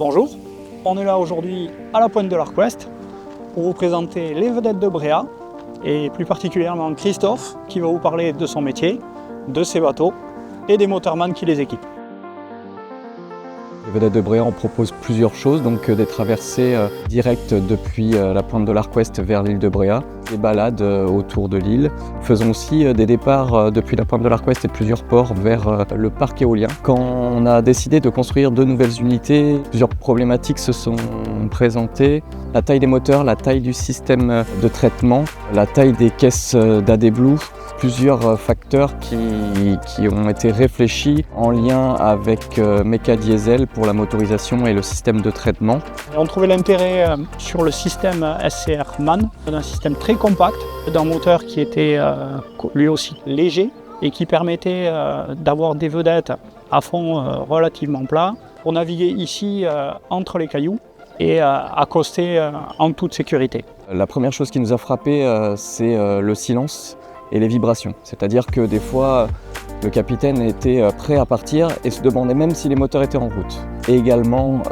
Bonjour, on est là aujourd'hui à la pointe de l'Arc Ouest pour vous présenter les vedettes de Bréa et plus particulièrement Christophe qui va vous parler de son métier, de ses bateaux et des motorman qui les équipent. Les vedettes de Bréa, on propose plusieurs choses, donc des traversées directes depuis la pointe de l'Arc Ouest vers l'île de Bréa, des balades autour de l'île. Faisons aussi des départs depuis la pointe de l'Arc Ouest et plusieurs ports vers le parc éolien. Quand on a décidé de construire deux nouvelles unités, plusieurs problématiques se sont présentées. La taille des moteurs, la taille du système de traitement, la taille des caisses d'AD Blue, plusieurs facteurs qui ont été réfléchis en lien avec Meca Diesel pour la motorisation et le système de traitement. On trouvait l'intérêt sur le système SCR MAN, d'un système très compact, d'un moteur qui était lui aussi léger et qui permettait d'avoir des vedettes à fond relativement plat pour naviguer ici entre les cailloux et accoster en toute sécurité. La première chose qui nous a frappé, c'est le silence et les vibrations. C'est-à-dire que des fois, le capitaine était prêt à partir et se demandait même si les moteurs étaient en route. Et également,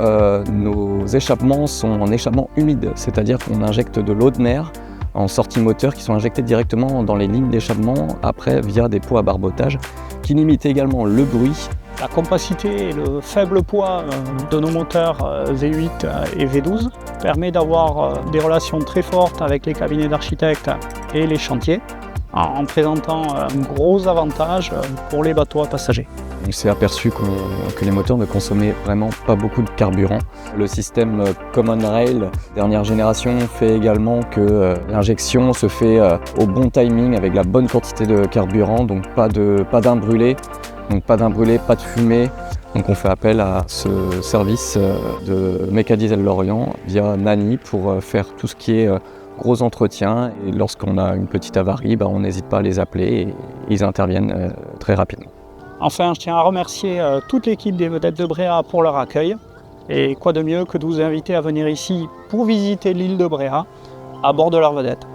nos échappements sont en échappement humide, c'est-à-dire qu'on injecte de l'eau de mer en sortie moteur qui sont injectés directement dans les lignes d'échappement, après via des pots à barbotage, qui limitent également le bruit. La compacité et le faible poids de nos moteurs V8 et V12 permet d'avoir des relations très fortes avec les cabinets d'architectes et les chantiers, en présentant un gros avantage pour les bateaux à passagers. On s'est aperçu que les moteurs ne consommaient vraiment pas beaucoup de carburant. Le système Common Rail dernière génération fait également que l'injection se fait au bon timing avec la bonne quantité de carburant, donc pas d'imbrûlé, pas de fumée. Donc on fait appel à ce service de Meca Diesel Lorient via Nani pour faire tout ce qui est gros entretien, et lorsqu'on a une petite avarie, on n'hésite pas à les appeler et ils interviennent très rapidement. Enfin, je tiens à remercier toute l'équipe des vedettes de Bréa pour leur accueil, et quoi de mieux que de vous inviter à venir ici pour visiter l'île de Bréa à bord de leur vedette.